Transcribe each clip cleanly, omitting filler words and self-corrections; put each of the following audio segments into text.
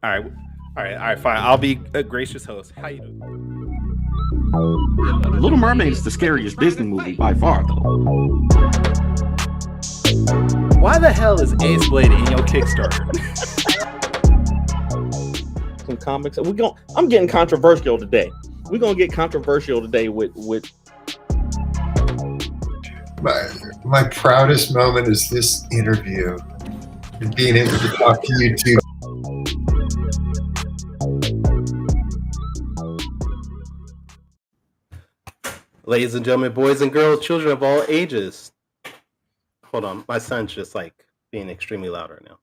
All right, fine. I'll be a gracious host. How you doing? Little Mermaid is the scariest Disney movie by far, though. Why the hell is Ace Blade in your Kickstarter? Some comics. I'm getting controversial today. We're gonna get controversial today with. My proudest moment is this interview and being able to talk to you two. Ladies and gentlemen, boys and girls, children of all ages. Hold on, my son's just like being extremely loud right now.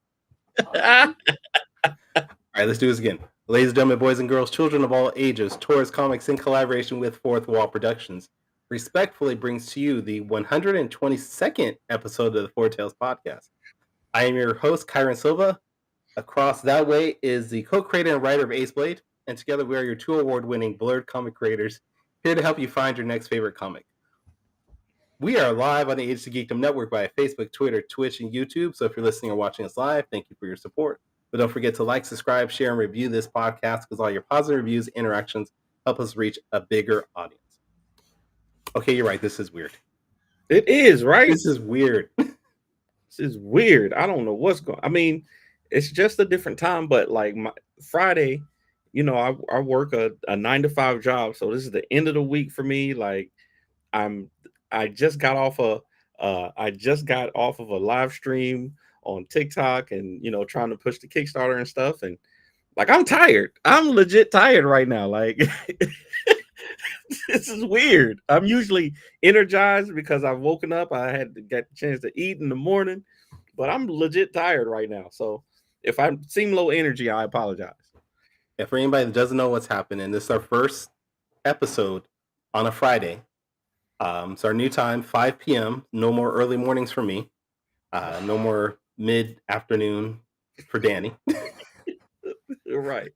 All right, let's do this again. Ladies and gentlemen, boys and girls, children of all ages, Taurus Comics in collaboration with Fourth Wall Productions respectfully brings to you the 122nd episode of the Four Tales podcast. I am your host, Kyron Silva. Across that way is the co-creator and writer of Ace Blade, and together we are your two award-winning blurred comic creators here to help you find your next favorite comic. We are live on the Age to Geekdom Network via Facebook, Twitter, Twitch, and YouTube. So if you're listening or watching us live, thank you for your support. But don't forget to like, subscribe, share, and review this podcast because all your positive reviews, interactions help us reach a bigger audience. Okay, you're right. This is weird. It is, right? This is weird. This is weird. I don't know what's going on. I mean, it's just a different time, but like Friday, you know, I work a 9-to-5 job. So this is the end of the week for me. Like I just got off of a live stream on TikTok and, you know, trying to push the Kickstarter and stuff. And like, I'm tired. I'm legit tired right now. Like, this is weird. I'm usually energized because I've woken up. I had to get a chance to eat in the morning, but I'm legit tired right now. So if I seem low energy, I apologize. Yeah, for anybody that doesn't know what's happening, this is our first episode on a Friday. It's our new time, 5 p.m. No more early mornings for me. No more mid-afternoon for Danny. Right.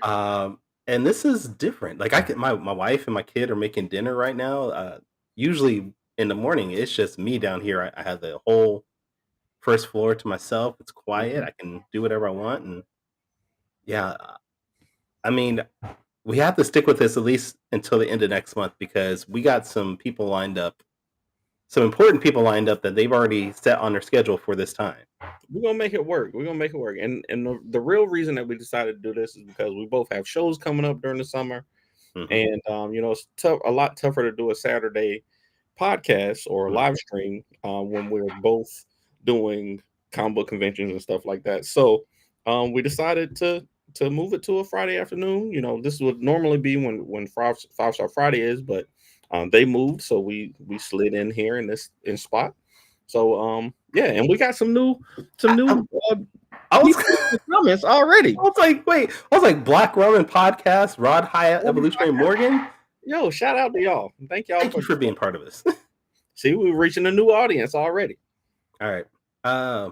And this is different. Like my wife and my kid are making dinner right now. Usually in the morning, it's just me down here. I have the whole first floor to myself. It's quiet. I can do whatever I want. And yeah, I mean, we have to stick with this at least until the end of next month because we got some people lined up, some important people lined up that they've already set on their schedule for this time. We're gonna make it work. And the real reason that we decided to do this is because we both have shows coming up during the summer, and you know, it's a lot tougher to do a Saturday podcast or live stream when we're both doing comic book conventions and stuff like that. So we decided to move it to a Friday afternoon. You know, this would normally be when Five Star Friday is, but they moved, so we slid in here in this spot. So yeah, and we got some new I was comments already. I was like Black Roman Podcast, Rod Hyatt, Evolutionary Morgan. Yo, shout out to y'all. Thank you for being part of this. See, we're reaching a new audience already. All right.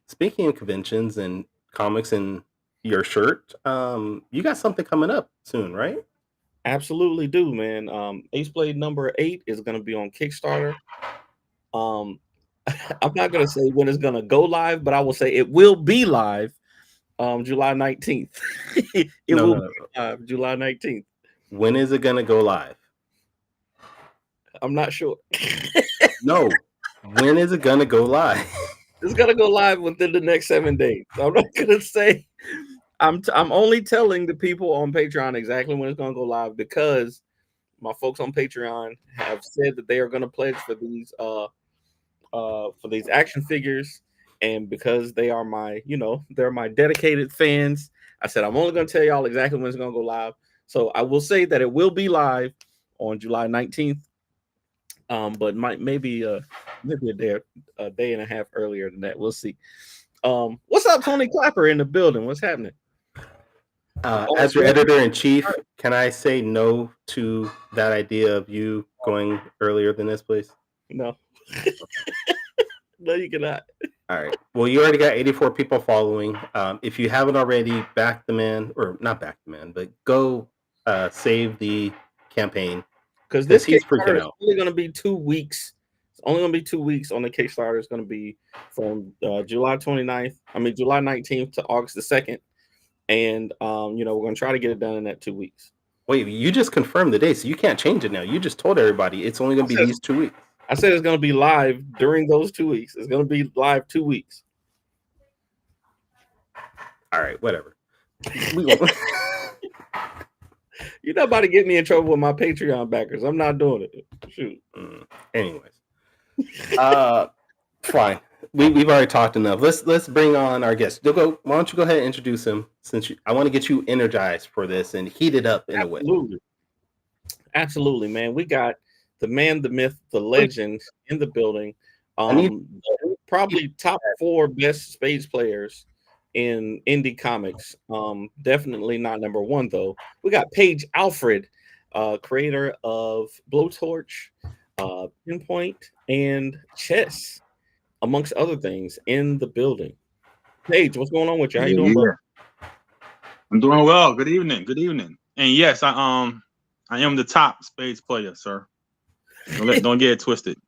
Speaking of conventions and comics and your shirt, you got something coming up soon, right? Absolutely do, man. Ace Blade number 8 is going to be on Kickstarter. I'm not going to say when it's going to go live, but I will say it will be live July 19th. It will be live July 19th. When is it going to go live? I'm not sure. No. When is it going to go live? It's going to go live within the next 7 days. I'm not going to say. I'm only telling the people on Patreon exactly when it's going to go live because my folks on Patreon have said that they are going to pledge for these action figures, and because they are they're my dedicated fans, I said I'm only going to tell y'all exactly when it's going to go live. So I will say that it will be live on July 19th, but maybe a day and a half earlier than that. We'll see. What's up, Tony Clapper in the building? What's happening? As your editor-in-chief, can I say no to that idea of you going earlier than this, please? No. No, you cannot. All right. Well, you already got 84 people following. If you haven't already, back the man, or not back the man, but go save the campaign. Because this Kickstarter is only going to be 2 weeks. It's only going to be 2 weeks on the Kickstarter. It's going to be from July 19th to August the 2nd. and we're going to try to get it done in that 2 weeks. Wait, you just confirmed the date, so you can't change it now. You just told everybody it's only going to be these 2 weeks. I said it's going to be live during those 2 weeks. It's going to be live 2 weeks. All right, whatever. You're not about to get me in trouble with my Patreon backers. I'm not doing it. Shoot. Anyways, fine. We've already talked enough. Let's bring on our guest. Why don't you go ahead and introduce him, since I want to get you energized for this and heated up in a way. Absolutely, man. We got the man, the myth, the legend in the building. Probably top 4 best spades players in indie comics. Definitely not number 1 though. We got Paige Alfred, creator of Blowtorch, Pinpoint, and C.H.E.S.S, amongst other things, in the building. Paige, what's going on with you? How you doing, bro? I'm doing well. Good evening. Good evening. And yes, I am the top spades player, sir. Don't get it twisted.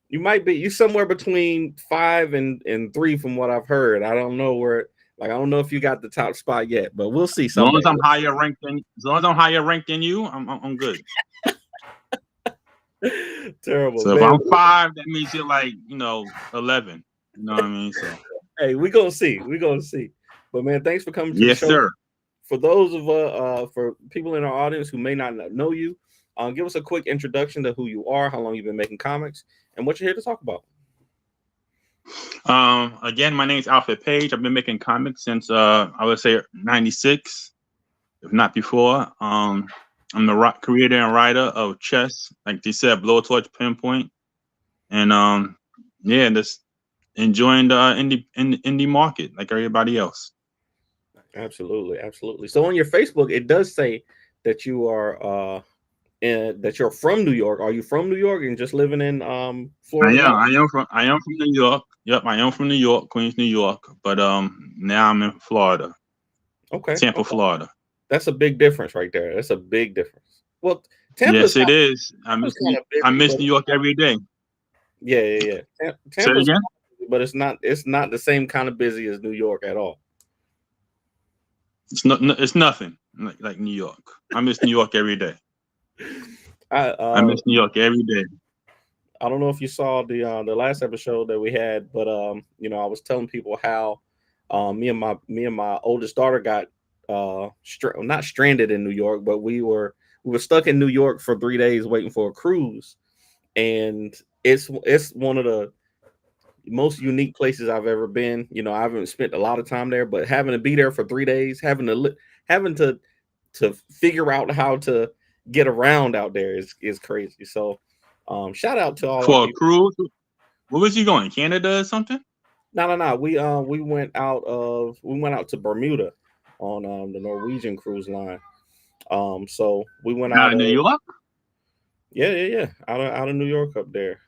You might be. You somewhere between 5 and 3 from what I've heard. I don't know where. Like, I don't know if you got the top spot yet, but we'll see. As long as I'm higher ranked than you, I'm good. Terrible. So man, if I'm 5, that means you're like 11. You know what I mean? So hey, we gonna see. But man, thanks for coming to the show. Sir. For those of for people in our audience who may not know you, give us a quick introduction to who you are, how long you've been making comics, and what you're here to talk about. Again, my name is Alfred Paige. I've been making comics since I would say 96, if not before. I'm the creator and writer of C.H.E.S.S, like they said, Blowtorch, Pinpoint, and just enjoying the indie market like everybody else. Absolutely. So on your Facebook, it does say that you are that you're from New York. Are you from New York and just living in Florida? I am from New York. Yep, I am from New York, Queens, New York. But now I'm in Florida. Okay. Tampa, Florida. That's a big difference right there. That's a big difference. Well, Tampa. Yes, it is. I miss New York every day. Yeah. Tampa's again? But it's not the same kind of busy as New York at all. It's nothing like New York. I miss New York every day. I miss New York every day. I don't know if you saw the last episode that we had, but I was telling people how me and my oldest daughter got not stranded in New York, but we were stuck in New York for 3 days waiting for a cruise, and it's one of the most unique places I've ever been. I haven't spent a lot of time there, but having to be there for 3 days, having to figure out how to get around out there is crazy. So shout out to all for a cruise. Where was you going? Canada or something? No. We went out to Bermuda on the Norwegian cruise line. So we went out of New York. Yeah. Out of New York up there.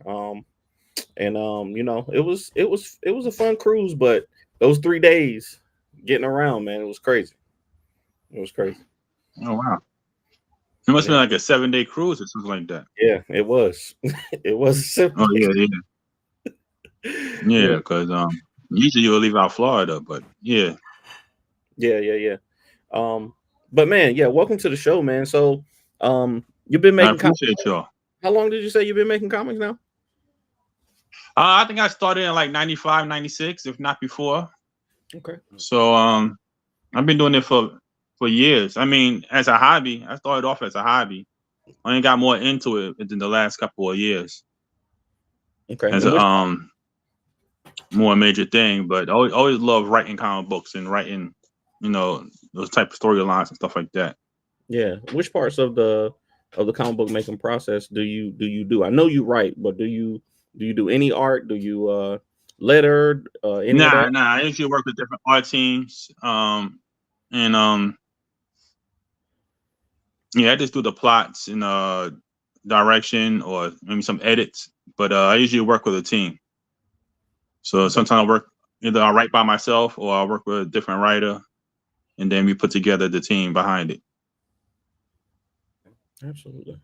And it was a fun cruise, but those 3 days getting around, man, it was crazy. Oh wow. It must have been like a 7-day cruise or something like that. Yeah, it was. It was. Oh yeah. Because usually you'll leave out Florida, but yeah. But man, welcome to the show, man. So you've been making I appreciate y'all. How long did you say you've been making comics now? I think I started in like 95, 96, if not before. Okay. So I've been doing it for years. I mean, as a hobby. I started off as a hobby. I only got more into it in the last couple of years. Okay. As a more major thing, but I always love writing comic books and writing, those type of storylines and stuff like that. Yeah. Which parts of the comic book making process do you do? I know you write, but do you do any art? Do you letter? Any of that? Nah. I usually work with different art teams. I just do the plots and direction or maybe some edits. But I usually work with a team. So sometimes I write by myself or I work with a different writer, and then we put together the team behind it. Absolutely.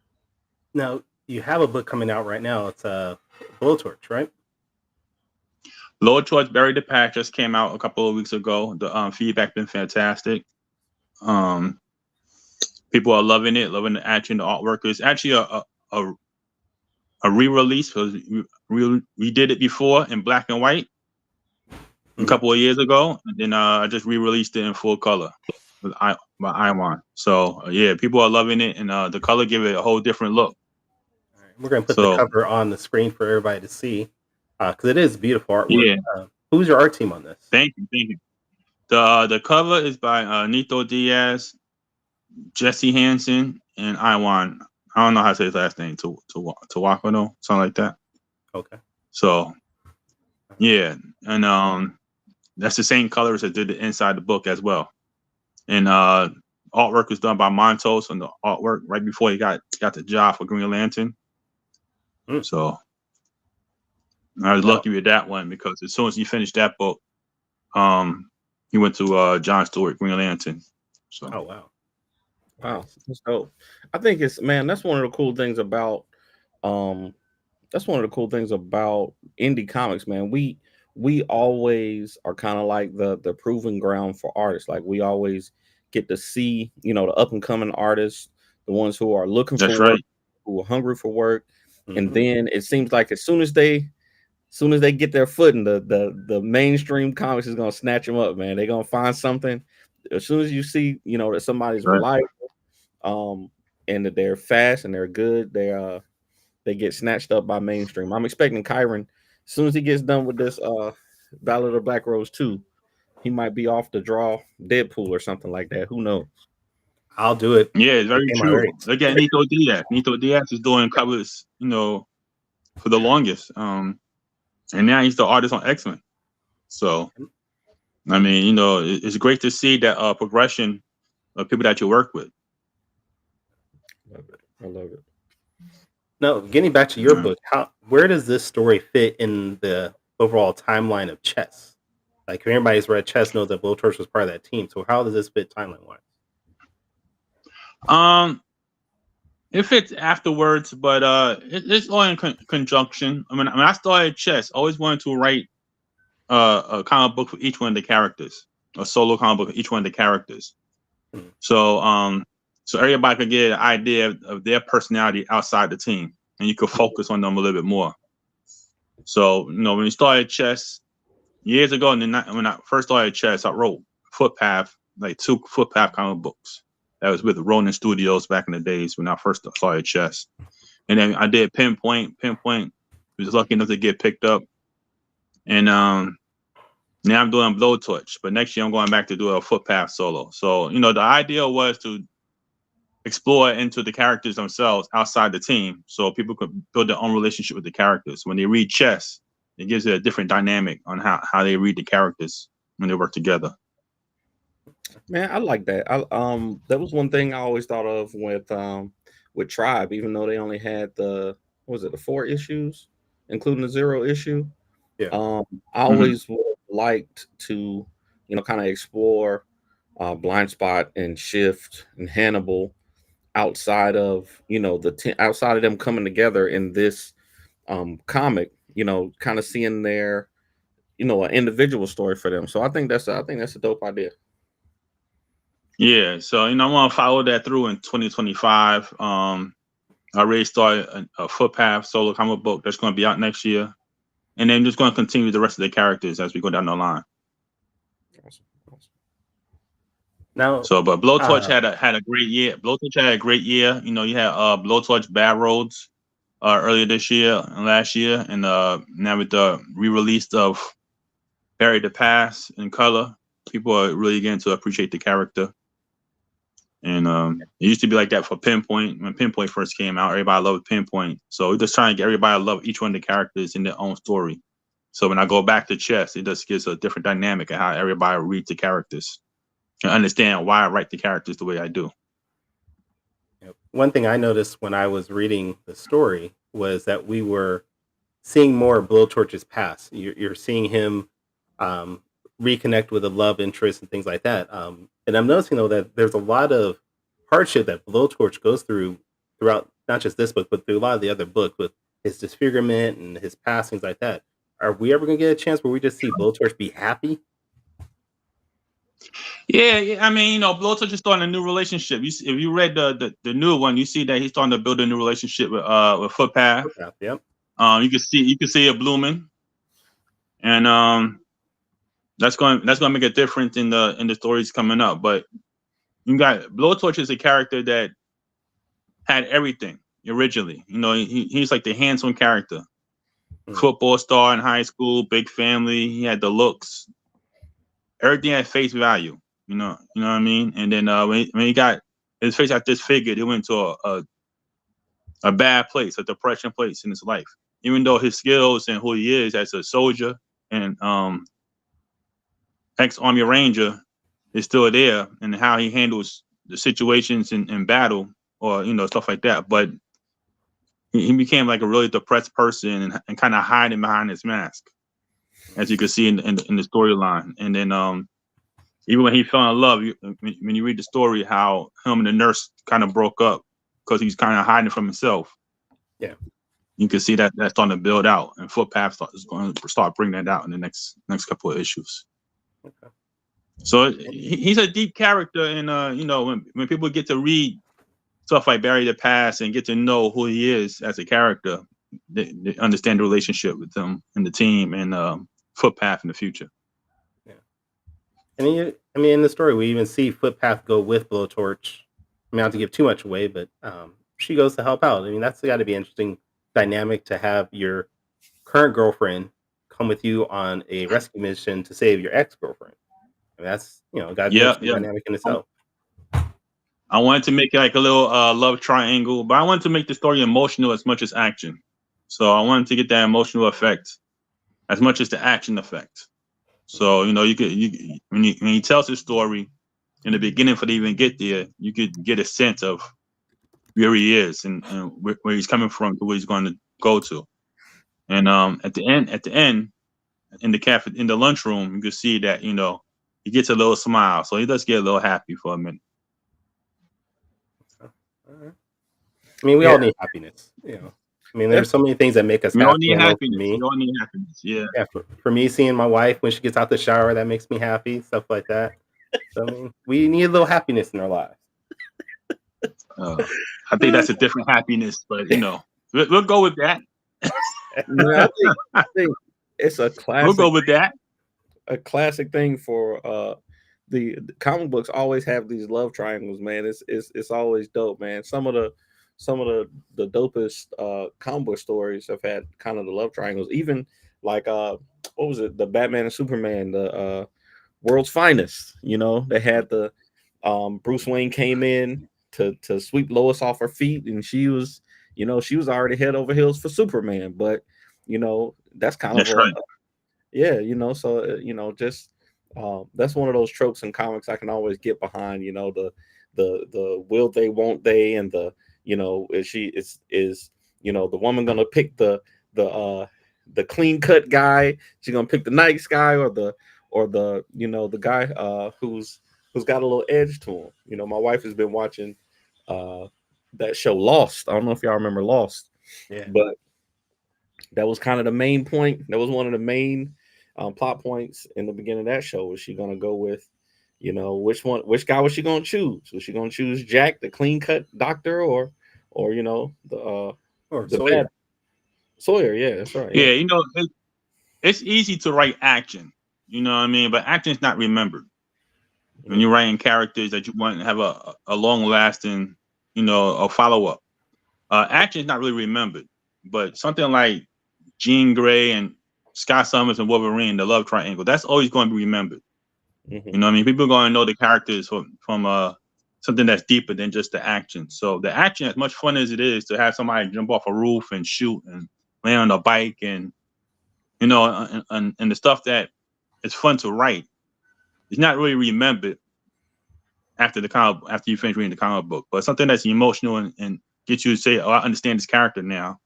Now you have a book coming out right now. It's Blowtorch, right? Blowtorch, Bury the Patch just came out a couple of weeks ago. The feedback been fantastic. People are loving it, loving the action, the artwork. It's actually a re-release because we did it before in black and white a couple of years ago, and then I just re-released it in full color by Iwan. So yeah, people are loving it, and the color give it a whole different look. All right, we're gonna put the cover on the screen for everybody to see because it is beautiful artwork. Yeah. Who's your art team on this? Thank you. The cover is by Nito Diaz, Jesse Hansen, and Iwan. I don't know how to say his last name. To Wakano, something like that. Okay. So yeah, and that's the same colors that did the inside the book as well. And artwork was done by Montos on the artwork right before he got the job for Green Lantern. So I was lucky with that one because as soon as he finished that book, he went to John Stewart, Green Lantern. So oh wow. That's dope. I think it's that's one of the cool things about indie comics, man. We always are kind of like the proving ground for artists. Like we always get to see, the up and coming artists, the ones who are looking for work, who are hungry for work. And then it seems like as soon as they get their foot in the mainstream comics is gonna snatch them up, man. They're gonna find something. As soon as you see, that somebody's reliable, and that they're fast and they're good, they get snatched up by mainstream. I'm expecting Kyron, as soon as he gets done with this Ballad of the Black Rose 2, he might be off to draw Deadpool or something like that. Who knows? I'll do it. Yeah, it's very true. Look at Nito Diaz. Nito Diaz is doing covers, for the longest. And now he's the artist on X-Men. So, I mean, it's great to see that progression of people that you work with. I love it. Now, getting back to your book, where does this story fit in the overall timeline of Chess? Like, if everybody's read Chess, knows that Blowtorch was part of that team. So, how does this fit timeline-wise? It fits afterwards, but it's all in conjunction. I mean, I started Chess. I always wanted to write a comic book for each one of the characters, a solo comic book for each one of the characters. So, so everybody could get an idea of their personality outside the team, and you could focus on them a little bit more. So, when you started Chess years ago, and then when I first started Chess, I wrote Footpath, like 2 Footpath comic books. That was with Ronin Studios back in the days when I first started Chess. And then I did Pinpoint. Pinpoint was lucky enough to get picked up. And now I'm doing Blowtorch. But next year I'm going back to do a Footpath solo. So, the idea was to explore into the characters themselves outside the team so people could build their own relationship with the characters. When they read Chess, it gives it a different dynamic on how they read the characters when they work together. Man, I like that. That was one thing I always thought of with Tribe, even though they only had the 4 issues, including the 0 issue. Yeah. I always liked to, kind of explore Blind Spot and Shift and Hannibal outside of, outside of them coming together in this comic, kind of seeing their, an individual story for them. So I think that's a dope idea. Yeah, so I want to follow that through in 2025. I already started a Footpath solo comic book that's going to be out next year, and then just going to continue the rest of the characters as we go down the line. Awesome. Now, but Blowtorch had a great year. Blowtorch had a great year. You had Blowtorch Bad Roads earlier this year and last year, and now with the re-release of Bury the Past in color, people are really getting to appreciate the character. And it used to be like that for Pinpoint. When Pinpoint first came out, everybody loved Pinpoint. So we're just trying to get everybody to love each one of the characters in their own story. So when I go back to Chess, it just gives a different dynamic of how everybody reads the characters and understand why I write the characters the way I do. One thing I noticed when I was reading the story was that we were seeing more of Blowtorch's past. You're seeing him reconnect with a love interest and things like that. And I'm noticing though that there's a lot of hardship that Blowtorch goes throughout not just this book, but through a lot of the other books with his disfigurement and his past, things like that. Are we ever gonna get a chance where we just see Blowtorch be happy? Yeah. I mean, you know, Blowtorch is starting a new relationship. If you read the new one, you see that he's starting to build a new relationship with Footpath. Yep. You can see it blooming, and that's going to make a difference in the stories coming up. But you got Blowtorch is a character that had everything originally. You know, he's like the handsome character, football star in high school, big family. He had the looks, everything at face value. You know what I mean. And then when he got his face got disfigured, it went to a bad place, a depression place in his life. Even though his skills and who he is as a soldier and ex-Army Ranger is still there, and how he handles the situations in battle or stuff like that. But he became like a really depressed person and kind of hiding behind his mask, as you can see in the storyline. And then even when he fell in love, when you read the story, how him and the nurse kind of broke up because he's kind of hiding from himself. Yeah, you can see that that's starting to build out, and Footpath is going to start bringing that out in the next couple of issues. Okay. So he's a deep character, and when people get to read stuff like Bury the Past and get to know who he is as a character, they understand the relationship with him and the team and Footpath in the future. Yeah, and in the story we even see Footpath go with Blowtorch. I mean, not to give too much away, but she goes to help out. I mean, that's got to be an interesting dynamic to have your current girlfriend come with you on a rescue mission to save your ex-girlfriend. I mean, that's got to be an interesting dynamic in itself. I wanted to make it like a little love triangle, but I wanted to make the story emotional as much as action. So I wanted to get that emotional effect as much as the action effect. So when he tells his story in the beginning, for to even get there, you could get a sense of where he is and where he's coming from to where he's going to go to. And at the end in the cafe, in the lunchroom, you can see that he gets a little smile, so he does get a little happy for a minute. I mean, we all need happiness, I mean, there's so many things that make us happy. We all need happiness. We all need happiness. Yeah. For me, seeing my wife when she gets out the shower, that makes me happy. Stuff like that. So, I mean, we need a little happiness in our lives. I think that's a different happiness, but we'll go with that. Yeah, I think it's a classic. We'll go with that. A classic thing for the comic books always have these love triangles, man. It's always dope, man. Some of the dopest comic book stories have had kind of the love triangles. Even like what was it? The Batman and Superman, the World's Finest. They had the Bruce Wayne came in to sweep Lois off her feet, and she was already head over heels for Superman. But that's kind of right. So just that's one of those tropes in comics I can always get behind. The will they, won't they, and the is the woman gonna pick the clean cut guy? She's gonna pick the nice guy or the the guy who's got a little edge to him. My wife has been watching that show Lost. I don't know if y'all remember Lost. Yeah. But that was kind of the main point. That was one of the main plot points in the beginning of that show. Was she gonna go with which guy was she gonna choose? Was she gonna choose Jack, the clean cut doctor, or the Sawyer? bad Sawyer? Yeah, that's right. Yeah, it's easy to write action. You know what I mean? But action is not remembered. When you're writing characters that you want to have a long lasting, a follow up. Action is not really remembered. But something like Jean Grey and Scott Summers and Wolverine, the love triangle, that's always going to be remembered. Mm-hmm. You know what I mean? People are going to know the characters from something that's deeper than just the action. So the action, as much fun as it is to have somebody jump off a roof and shoot and land on a bike and and the stuff that is fun to write, it's not really remembered after you finish reading the comic book. But something that's emotional and gets you to say, "Oh, I understand this character now."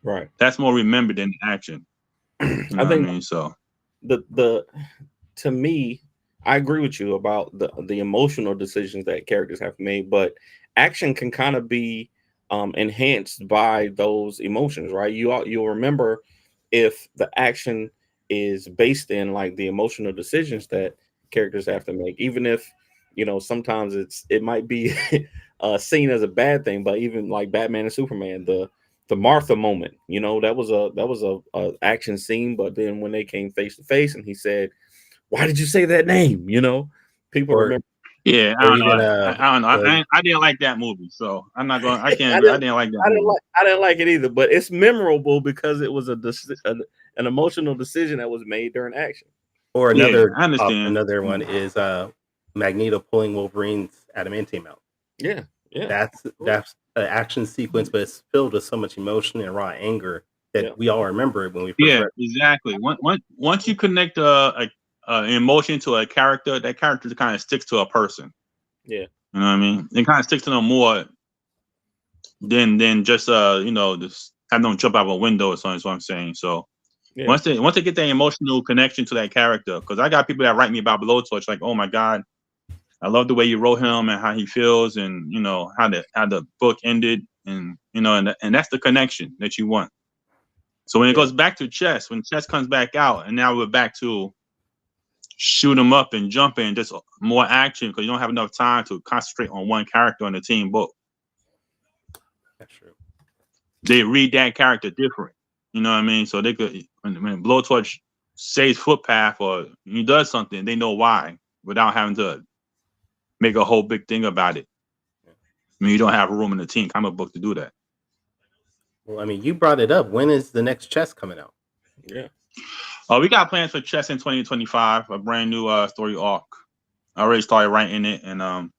Right. That's more remembered than action. You know I think what I mean? So to me, I agree with you about the emotional decisions that characters have made, but action can kind of be enhanced by those emotions, right? You'll remember if the action is based in like the emotional decisions that characters have to make, even if you know, sometimes it might be seen as a bad thing, but even like Batman and Superman, the Martha moment, you know, that was a action scene, but then when they came face to face and he said, "Why did you say that name?" You know, people Or remember. Yeah, I or don't know. even I don't know. the I didn't like that movie, so I'm not going. I I can't. I didn't didn't like that movie. I didn't like it either, but it's memorable because it was an emotional decision that was made during action. or Yeah, I understand. another one is Magneto pulling Wolverine's adamantium out. Yeah, yeah, That's an action sequence, but it's filled with so much emotion and raw anger that yeah, we all remember it when we first Yeah, read it. exactly. Once you connect an emotion to a character, that character kind of sticks to a person. yeah, You know what I mean? It kind of sticks to them more than just just have them jump out of a window or something. Is what I'm saying. So yeah, once they get that emotional connection to that character, because I got people that write me about Blowtorch like, oh my god, I love the way you wrote him and how he feels, and you know how the book ended, and you know, and that's the connection that you want. So when it yeah, goes back to chess, when chess comes back out, and now we're back to shoot them up and jumping, and just more action because you don't have enough time to concentrate on one character in the team book. That's true. They read that character different. You know what I mean? So they could when Blowtorch saves footpath or he does something, they know why without having to make a whole big thing about it. I mean, you don't have room in the team comic book to do that. Well, I mean, you brought it up. When is the next chess coming out? yeah. We got plans for chess in 2025, a brand new story arc. I already started writing it, and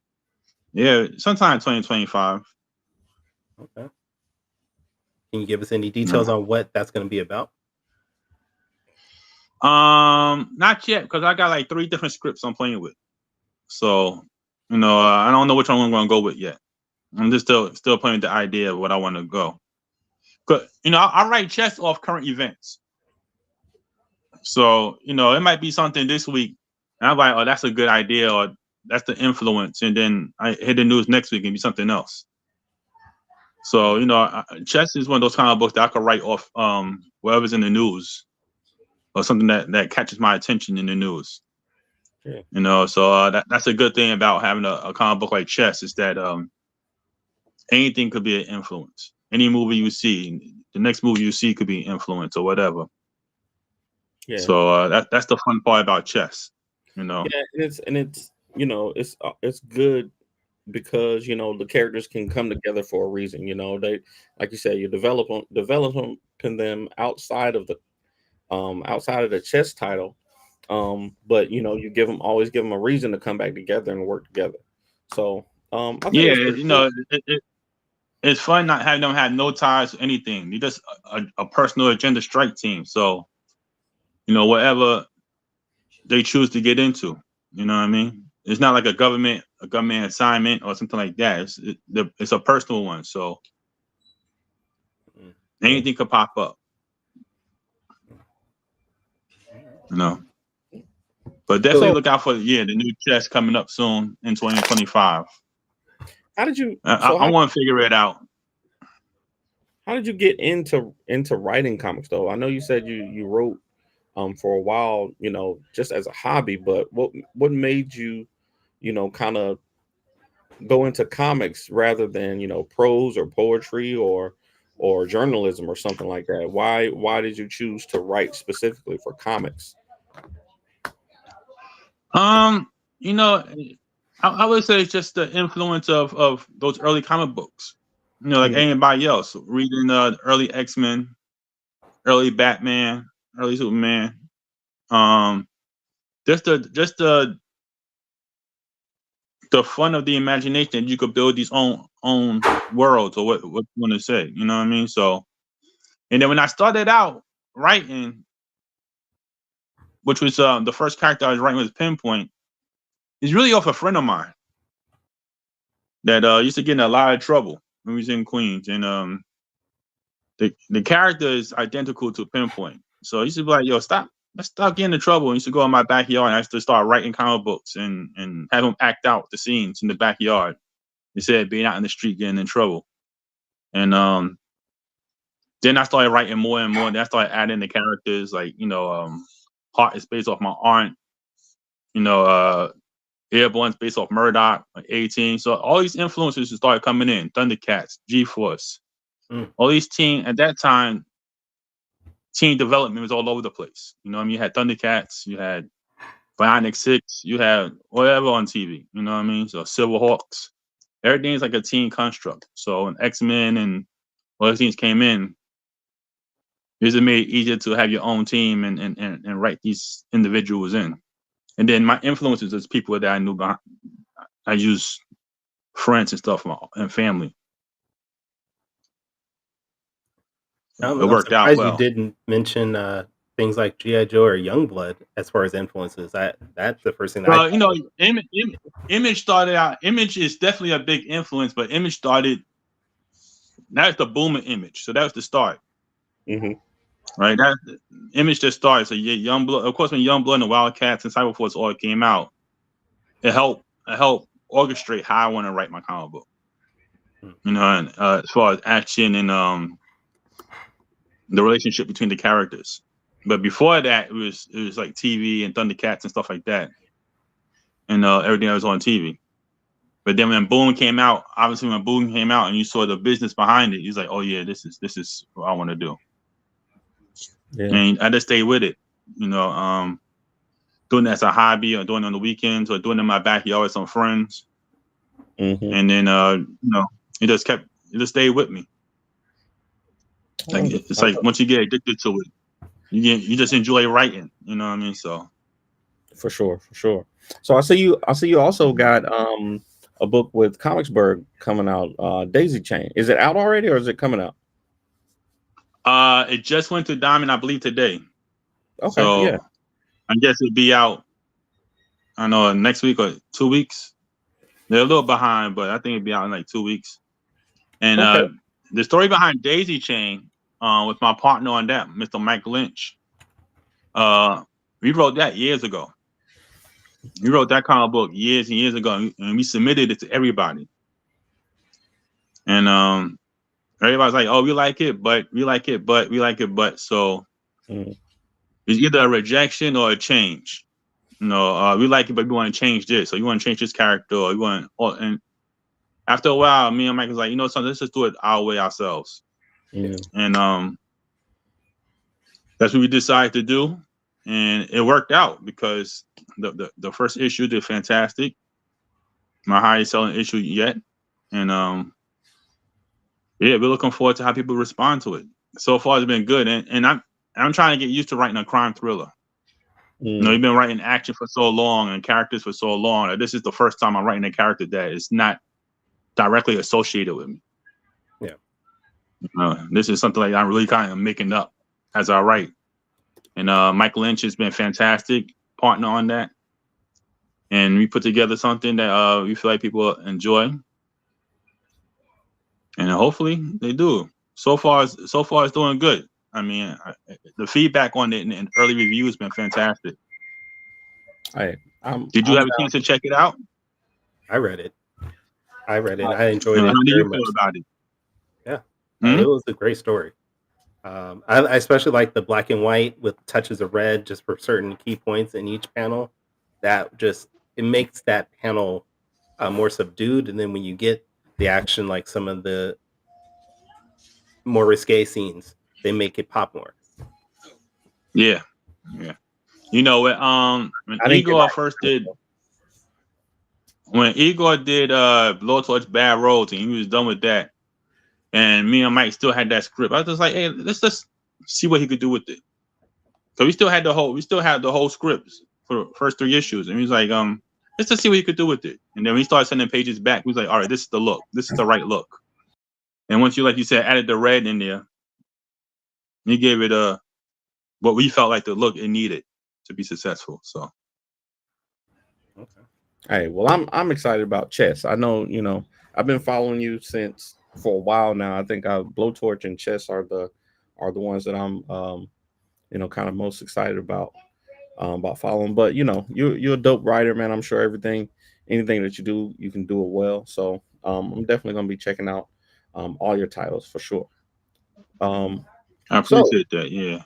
yeah, sometime in 2025. Okay. Can you give us any No. details on what that's going to be about? Not yet, because I got like 3 different scripts I'm playing with. So, you know, I don't know which one I'm going to go with yet. I'm just still playing the idea of what I want to go. But you know, I write chess off current events. So, you know, it might be something this week, and I'm like, oh, that's a good idea, or that's the influence, and then I hit the news next week and be something else. So, you know, chess is one of those kind of books that I could write off whatever's in the news or something that catches my attention in the news. Yeah. You know, so that's a good thing about having a comic book like chess is that anything could be an influence. Any movie you see, the next movie you see could be an influence or whatever. Yeah. So that's the fun part about chess, you know. Yeah, and it's you know it's good because you know the characters can come together for a reason. You know, they like you said, you developing them outside of the chess title. But you know, you always give them a reason to come back together and work together. So I think Yeah, that's pretty you cool. know, it's fun not having them have no ties to anything. You're just a personal agenda strike team. So, you know, whatever they choose to get into, you know what I mean? It's not like a government assignment or something like that. It's a personal one. So anything could pop up, you know. But definitely So look out for the new chess coming up soon in 2025. how did you? I want to figure it out. How did you get into writing comics though? I know you said you wrote for a while, you know, just as a hobby, but what made you, you know, kind of go into comics rather than, you know, prose or poetry or journalism or something like that? Why did you choose to write specifically for comics? You know, I would say it's just the influence of those early comic books. You know, like Mhm. anybody else reading early X-Men, early Batman, early Superman. Um, just the fun of the imagination that you could build these own worlds or what you want to say. You know what I mean? So, and then when I started out writing, which was the first character I was writing was Pinpoint, he's really off a friend of mine that used to get in a lot of trouble when he was in Queens, and the character is identical to Pinpoint. So I used to be like, yo, let's stop getting in trouble. And I used to go in my backyard and I used to start writing comic books and have him act out the scenes in the backyard instead of being out in the street getting in trouble. And then I started writing more and more. Then I started adding the characters like, Heart is based off my aunt. You know, Airborne's based off Murdoch, like 18. So all these influences started coming in. Thundercats, G-Force. All these at that time, teen development was all over the place. You know what I mean? You had Thundercats, you had Bionic Six, you had whatever on TV. You know what I mean? So Silverhawks. Everything's like a teen construct. So when X-Men and all these things came in, it just made it easier to have your own team and write these individuals in. And then my influences is people that I knew behind. I use friends and stuff and family. I'm worked out surprised well. you didn't mention things like G.I. Joe or Youngblood as far as influences. That's the first thing. Well, you know, Image started out. Image is definitely a big influence, but Image started. That's the boom of Image, so that was the start. Right, that Image just started. So yeah, Youngblood. Of course, when Youngblood and the Wildcats and Cyberforce all came out, it helped orchestrate how I want to write my comic book. You know, and as far as action and the relationship between the characters. But before that, it was like TV and Thundercats and stuff like that, and everything that was on TV. But then when Boom came out, obviously when Boom came out and you saw the business behind it, you're like, oh yeah, this is what I want to do. Yeah. And I just stayed with it, you know, doing it as a hobby or doing it on the weekends or doing it in my backyard with some friends. And then you know, it just stayed with me. Like it's like once you get addicted to it, you just enjoy writing, you know what I mean? So for sure. So I see you also got a book with Comicsburg coming out, Daisy Chain. Is it out already or is it coming out? It just went to Diamond, I believe, today. Okay, so yeah. I guess it'll be out, I know, next week or 2 weeks. They're a little behind, but I think it'll be out in like 2 weeks. And the story behind Daisy Chain, with my partner on that, Mr. Mike Lynch, we wrote that years ago. We wrote that comic book years and years ago, and we submitted it to everybody. And everybody's like, "Oh, we like it, but we like it, but we like it, but." So it's either a rejection or a change. You know, we like it, but we want to change this. So you want to change this character, or you want. And after a while, me and Mike was like, you know something, let's just do it our way ourselves. And that's what we decided to do, and it worked out because the first issue did fantastic, my highest selling issue yet, and yeah, we're looking forward to how people respond to it. So far, it's been good, and I'm trying to get used to writing a crime thriller. You know, you've been writing action for so long and characters for so long. And this is the first time I'm writing a character that is not directly associated with me. Yeah, this is something like I'm really kind of making up as I write. And Mike Lynch has been fantastic partner on that, and we put together something that we feel like people enjoy, and hopefully they do. So far it's doing good. I mean, the feedback on it and early review has been fantastic. Did you have a chance to check it out? I read it. I enjoyed it. How do you feel about it? Yeah, it was a great story. I especially like the black and white with touches of red just for certain key points in each panel. That just, it makes that panel more subdued. And then when you get the action, like some of the more risque scenes, they make it pop more. Yeah. You know, when Igor first did, Blowtorch Bad Roads, and he was done with that, and me and Mike still had that script, I was just like, hey, let's just see what he could do with it. So we still had the whole scripts for the first 3 issues, and he was like, let's just see what he could do with it. And then we started sending pages back. He was like, all right, this is the look. This is the right look. And once you, like you said, added the red in there, he gave it what we felt like the look it needed to be successful. So, okay. Hey, well, I'm excited about Chess. I know, you know, I've been following you for a while now. I think Blowtorch and Chess are the ones that I'm you know, kind of most excited about following. But you know, you're a dope writer, man. I'm sure anything that you do, you can do it well. So I'm definitely gonna be checking out all your titles for sure. I appreciate that. Yeah,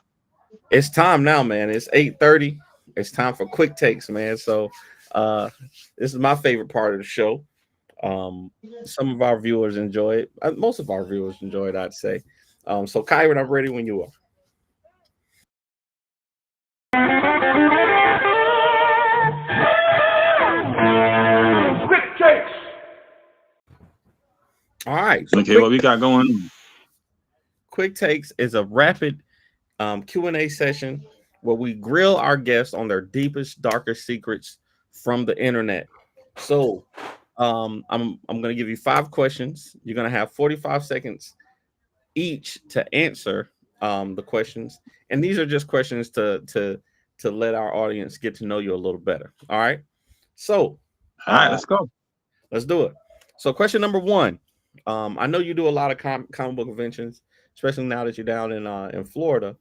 it's time now, man. It's 8:30. It's time for quick takes, man. So This is my favorite part of the show. Some of our viewers enjoy it. Most of our viewers enjoy it, I'd say. So, Kyron, I'm ready when you are. Quick takes. All right. So, Okay, what we got going on? Quick Takes is a rapid Q&A session where we grill our guests on their deepest, darkest secrets from the internet. So, I'm going to give you 5 questions. You're going to have 45 seconds each to answer the questions, and these are just questions to let our audience get to know you a little better. All right. So, All right, let's go. let's do it. So, question number 1. I know you do a lot of comic book conventions, especially now that you're down in Florida.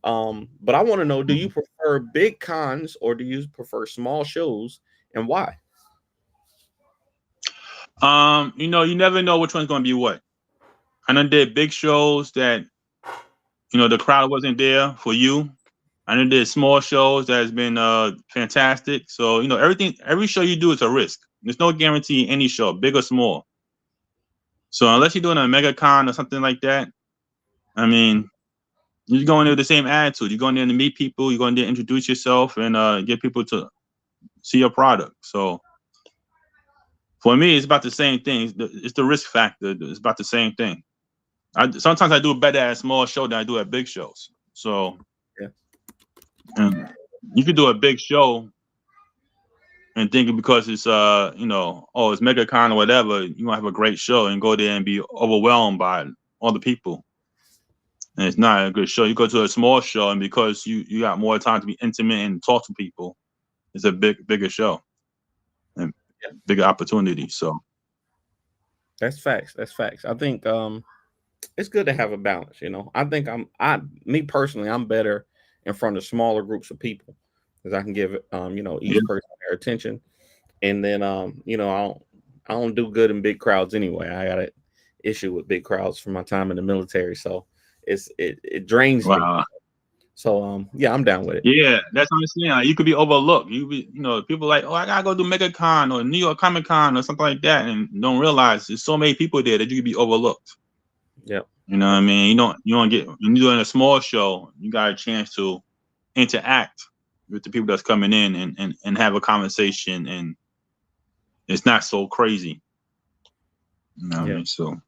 But I want to know: do you prefer big cons or do you prefer small shows, and why? You know, you never know which one's gonna be what. I done did big shows that the crowd wasn't there for you. I done did small shows that has been fantastic. So every show you do is a risk. There's no guarantee any show, big or small. So unless you're doing a mega con or something like that, I mean, you're going there with the same attitude. You're going there to meet people. You're going there to introduce yourself and get people to see your product. So for me, it's about the same thing. It's the risk factor. It's about the same thing. Sometimes I do better at a small show than I do at big shows. So Yeah. And you could do a big show and think because it's it's MegaCon or whatever, you gonna have a great show and go there and be overwhelmed by all the people. And it's not a good show. You go to a small show and because you got more time to be intimate and talk to people, it's a bigger show and bigger opportunity. So That's facts. That's facts. I think it's good to have a balance. I think me personally, I'm better in front of smaller groups of people because I can give each person their attention, and then I don't do good in big crowds anyway. I got an issue with big crowds from my time in the military, so it drains me. wow. So yeah, I'm down with it. Yeah, that's what I'm saying. Like, you could be overlooked. People like, oh, I gotta go do MegaCon or New York Comic Con or something like that, and don't realize there's so many people there that you could be overlooked. Yep. You know what I mean? You don't get, when you're doing a small show, you got a chance to interact with the people that's coming in and have a conversation, and it's not so crazy. You know what I mean? So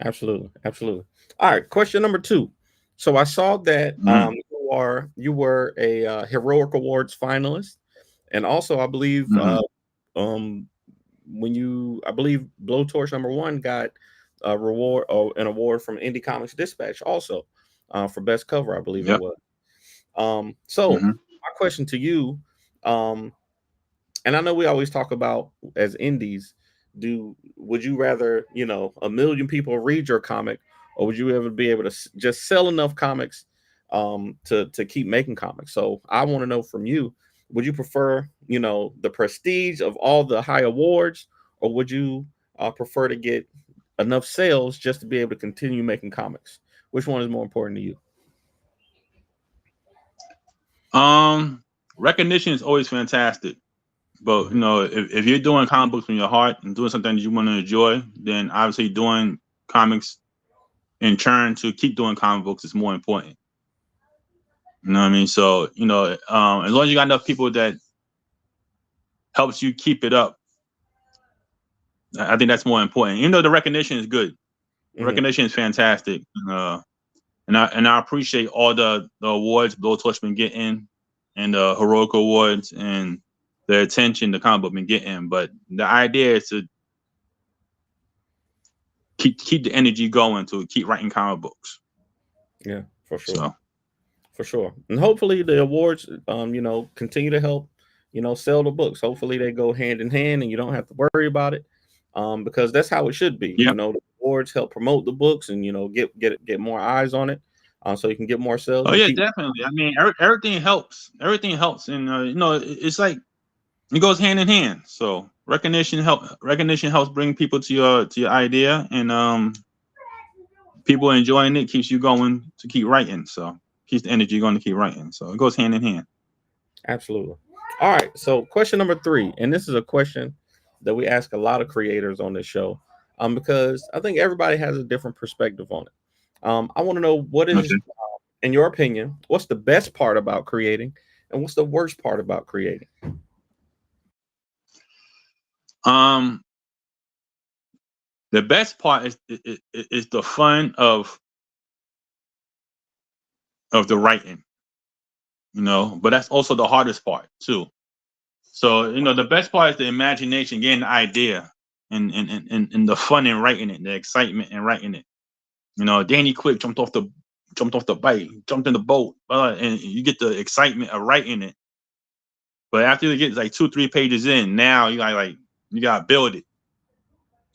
Absolutely. All right, question number 2. So I saw that you were a Heroic Awards finalist, and also I believe I believe Blowtorch #1 got a reward or an award from Indie Comics Dispatch also for best cover, I believe it was. So my question to you, and I know we always talk about as indies, would you rather a million people read your comic, or would you ever be able to just sell enough comics to keep making comics? So I want to know from you, would you prefer the prestige of all the high awards, or would you prefer to get enough sales just to be able to continue making comics? Which one is more important to you? Recognition is always fantastic. But if you're doing comic books from your heart and doing something that you want to enjoy, then obviously doing comics in turn to keep doing comic books is more important. You know what I mean? So as long as you got enough people that helps you keep it up, I think that's more important. Even though the recognition is good, recognition is fantastic, and I appreciate all the awards Blowtorch been getting, and the Heroic Awards and the attention the comic book been getting. But the idea is to keep the energy going to keep writing comic books. Yeah, for sure. So. For sure. And hopefully the awards continue to help sell the books. Hopefully they go hand in hand and you don't have to worry about it, because that's how it should be. Yeah. The awards help promote the books and get more eyes on it, so you can get more sales. Oh yeah, definitely. I mean, everything helps. Everything helps, and it's like it goes hand in hand. So recognition helps bring people to your idea, and people enjoying it keeps you going to keep writing. So keeps the energy going to keep writing. So it goes hand in hand. Absolutely. All right. So question number 3, and this is a question that we ask a lot of creators on this show, because I think everybody has a different perspective on it. I want to know what is, Okay. in your opinion, what's the best part about creating, and what's the worst part about creating? The best part is the fun of the writing, but that's also the hardest part too. So the best part is the imagination, getting the idea, and the fun in writing it, the excitement in writing it. Danny Quick jumped off the bike, jumped in the boat, and you get the excitement of writing it. But after you get like 2-3 pages in, now you gotta build it,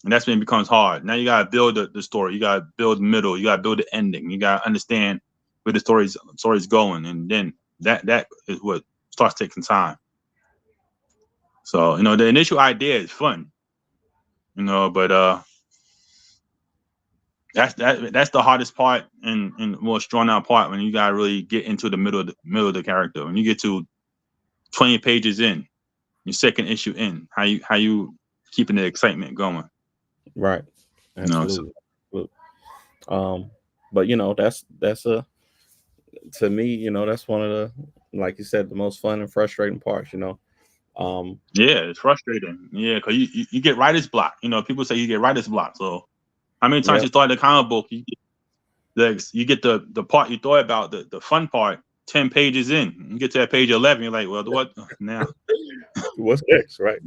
and that's when it becomes hard. Now you gotta build the story, you gotta build the middle, you gotta build the ending, you gotta understand where the story's going, and then that is what starts taking time. So the initial idea is fun, but that's the hardest part and most drawn out part, when you gotta really get into the middle of the character. When you get to 20 pages in, your second issue in, how you keeping the excitement going. Right. Absolutely. But that's to me, that's one of the, like you said, the most fun and frustrating parts. Yeah, it's frustrating. Yeah, because you get writer's block. People say you get writer's block. So how many times you start the comic book, you get the part you thought about, the fun part, 10 pages in. You get to that page 11, you're like, well, what now? What's next, right?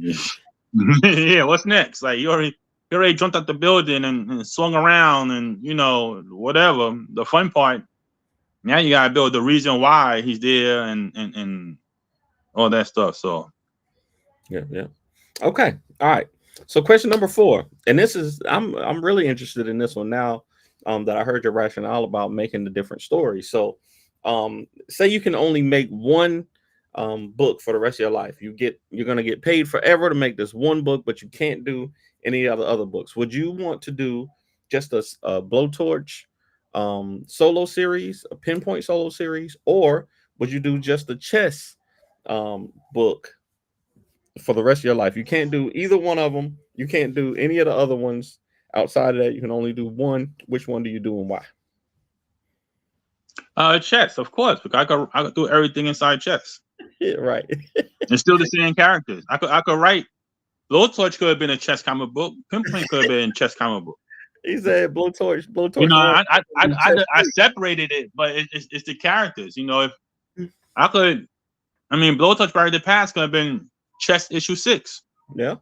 Yeah, what's next? Like you already jumped out the building and swung around and whatever. The fun part, now you gotta build the reason why he's there and all that stuff. So yeah. Okay. All right. So question number 4, and this is, I'm really interested in this one now, that I heard your rationale about making the different stories. So say you can only make one book for the rest of your life. You're gonna get paid forever to make this one book, but you can't do any other books. Would you want to do just a Blowtorch solo series, a Pinpoint solo series, or would you do just a chess book for the rest of your life? You can't do either one of them. You can't do any of the other ones outside of that. You can only do one. Which one do you do and why? Chess, of course, because I could do everything inside Chess. Yeah, right. It's still the same characters. I could write. Blowtorch could have been a chess comic book. Pinpoint could have been a chess comic book. He said Blowtorch. I separated it, but it's the characters. If I could, Blowtorch Barry the Past could have been Chess issue 6. Yeah.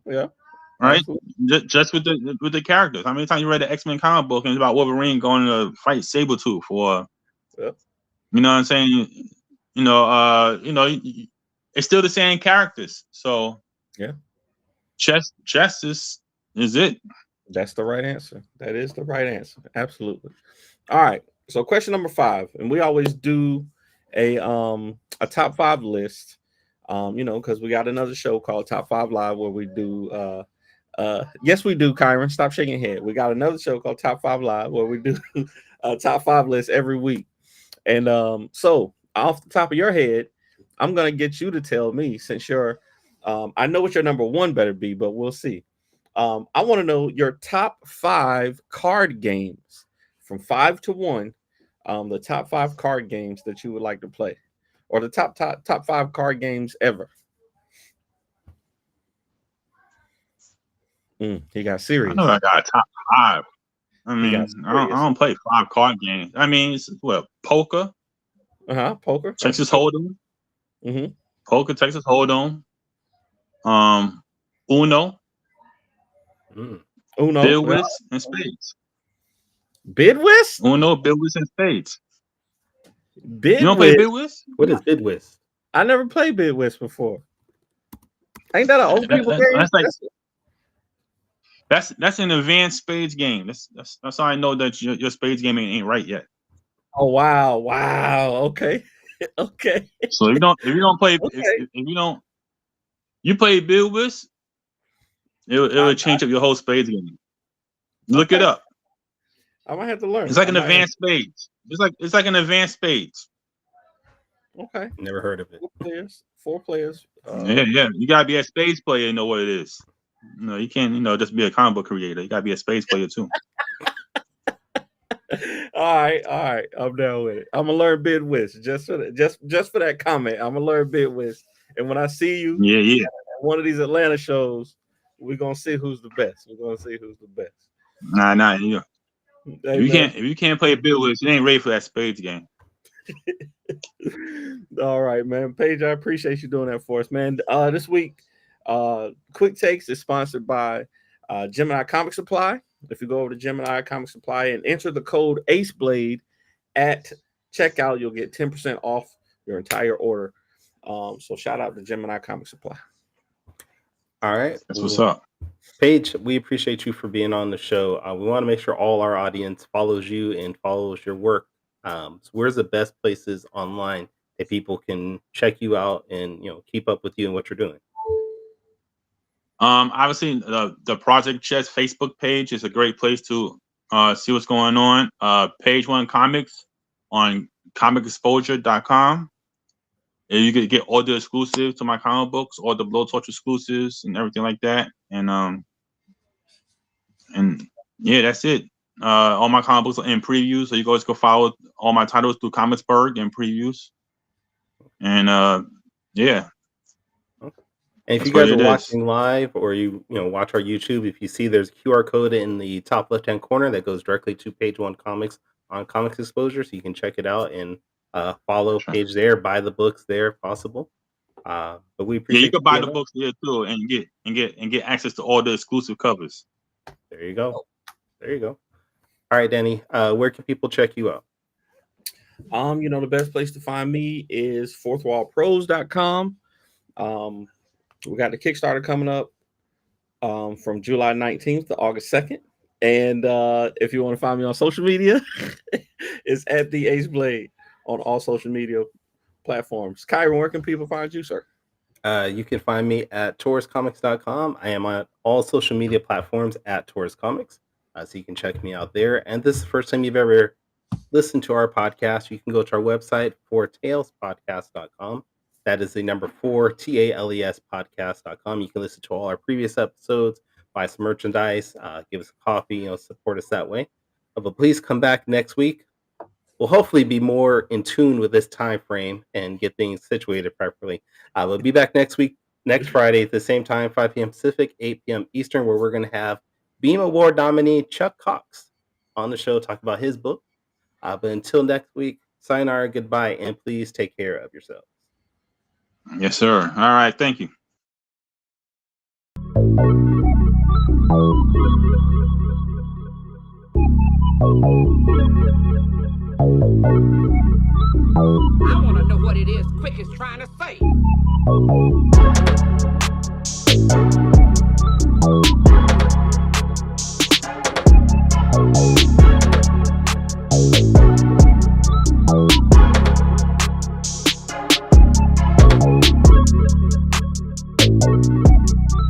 Right. Just with the characters. How many times you read the X-Men comic book and it's about Wolverine going to fight Sabretooth or, you know what I'm saying? It's still the same characters. So yeah, chess is it. That's the right answer. That is the right answer. Absolutely. All right. So question number 5, and we always do a top 5 list, because we got another show called Top 5 Live where we do yes, we do, Kyron. Stop shaking your head. We got another show called Top 5 Live where we do a top 5 list every week. And so off the top of your head, I'm gonna get you to tell me, since you're I know what your number 1 better be, but we'll see. I want to know your top 5 card games from 5 to 1. The top 5 card games that you would like to play, or the top 5 card games ever. He got serious. I know I got a top 5. I don't play 5 card games. It's poker. Poker. Texas Hold'em. Mm-hmm. Poker, Texas Hold'em. Uno. Uno. Bidwist and spades. Bidwist? Uno, Bidwist and spades. Bidwist. You don't play Bidwist? What is Bidwist? I never played Bidwist before. Ain't that an old people game? That's an advanced spades game. That's how I know that your spades game ain't right yet. Oh wow! Okay. Okay. So if you don't play, if you play Bidwist, it will change up your whole spades game. Look it up. I might have to learn. It's like an advanced spades. It's like an advanced spades. Okay. Never heard of it. 4 players. Yeah. You gotta be a space player to know what it is. No, you can't, just be a comic book creator. You gotta be a space player too. All right. I'm down with it. I'm gonna learn bid whist just for that comment. I'm gonna learn bid whist, and when I see you, Yeah. at one of these Atlanta shows, we're gonna see who's the best. Nah. Hey, If you can't play Bill Willis, you ain't ready for that spades game. All right, man. Paige, I appreciate you doing that for us, man. This week, Quick Takes is sponsored by Gemini Comic Supply. If you go over to Gemini Comic Supply and enter the code AceBlade at checkout, you'll get 10% off your entire order. So shout out to Gemini Comic Supply. All right. That's what's up. Paige, we appreciate you for being on the show. We want to make sure all our audience follows you and follows your work. So where's the best places online that people can check you out and keep up with you and what you're doing? Obviously, the Project C.H.E.S.S Facebook page is a great place to see what's going on. Page One Comics on comicexposure.com. And you can get all the exclusives to my comic books, all the Blowtorch exclusives and everything like that. And yeah, that's it. All my comic books are in previews, so you guys go follow all my titles through Comicsburg and previews. And yeah. And if you guys are watching live or you watch our YouTube, if you see there's a QR code in the top left-hand corner that goes directly to Page One Comics on Comics Exposure, so you can check it out and follow Paige there, buy the books there if possible. But we appreciate you can buy the books there too and get access to all the exclusive covers. There you go. All right, Danny, where can people check you out? The best place to find me is fourthwallpros.com. We got the Kickstarter coming up from July 19th to August 2nd. And if you want to find me on social media, it's at the Ace Blade on all social media platforms. Kyron, where can people find you, sir? You can find me at tauruscomics.com. I am on all social media platforms at Taurus Comics, so you can check me out there. And this is the first time you've ever listened to our podcast, you can go to our website, fourtalespodcast.com. That is the number 4, TALES podcast.com. You can listen to all our previous episodes, buy some merchandise, give us a coffee, support us that way. But please come back next week. We'll hopefully be more in tune with this time frame and get things situated properly. We'll be back next week, next Friday at the same time, 5 p.m. Pacific, 8 p.m. Eastern, where we're going to have Beam Award nominee Chuck Cox on the show, talk about his book. But until next week, sayonara, goodbye, and please take care of yourselves. Yes, sir. All right. Thank you. I want to know what it is Quick is trying to say.